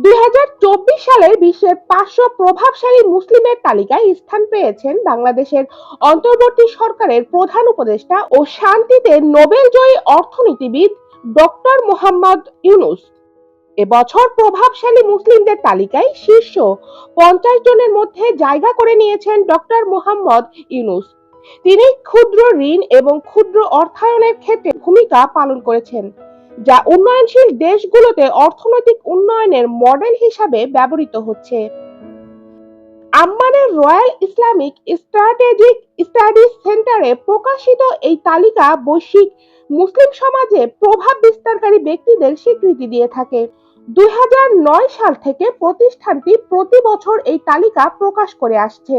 2024 সালের বিশ্বের 500 প্রভাবশালী মুসলিমের তালিকায় স্থান পেয়েছেন বাংলাদেশের অন্তর্বর্তী সরকারের প্রধান উপদেষ্টা ও শান্তিতে নোবেলজয়ী অর্থনীতিবিদ ডক্টর মোহাম্মদ ইউনূস। এবছর প্রভাবশালী মুসলিমদের তালিকায় শীর্ষ 50 জনের মধ্যে জায়গা করে নিয়েছেন ডক্টর মোহাম্মদ ইউনূস। তিনি ক্ষুদ্র ঋণ এবং ক্ষুদ্র অর্থায়নের ক্ষেত্রে ভূমিকা পালন করেছেন, যা উন্নয়নশীল দেশগুলোতে অর্থনৈতিক উন্নয়নের মডেল হিসাবে ব্যবহৃত হচ্ছে। আম্মানের রয়্যাল ইসলামিক স্ট্র্যাটেজিক স্টাডিজ সেন্টারে প্রকাশিত এই তালিকা বৈশ্বিক মুসলিম সমাজে প্রভাব বিস্তারকারী ব্যক্তিদের স্বীকৃতি দিয়ে থাকে। 2009 সাল থেকে প্রতিষ্ঠানটি প্রতি বছর এই তালিকা প্রকাশ করে আসছে।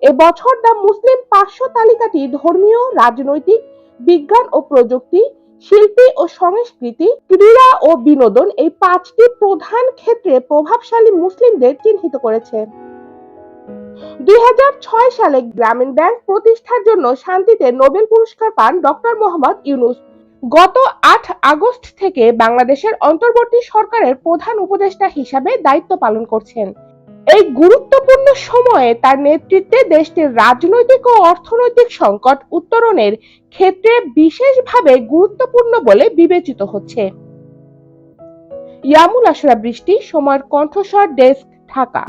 এবছর দ্য মুসলিম 500 তালিকাটি ধর্মীয়, রাজনৈতিক, বিজ্ঞান ও প্রযুক্তি, শিল্পী ও সংস্কৃতি, ক্রীড়া ও বিনোদন এই 5টি প্রধান ক্ষেত্রে প্রভাবশালী মুসলিমদের চিহ্নিত করেছে। 2006 সালে গ্রামীণ ব্যাংক প্রতিষ্ঠার জন্য শান্তিতে নোবেল পুরস্কার পান ডক্টর মোহাম্মদ ইউনূস। গত 8 আগস্ট থেকে বাংলাদেশের অন্তর্বর্তী সরকারের প্রধান উপদেষ্টা হিসাবে দায়িত্ব পালন করছেন। এই গুরুত্বপূর্ণ সময়ে তার নেতৃত্বে দেশটির রাজনৈতিক ও অর্থনৈতিক সংকট উত্তরণের ক্ষেত্রে বিশেষভাবে গুরুত্বপূর্ণ বলে বিবেচিত হচ্ছে। ইয়ামুল আশরাফ বৃষ্টি, সময়ের কণ্ঠস্বর ডেস্ক, ঢাকা।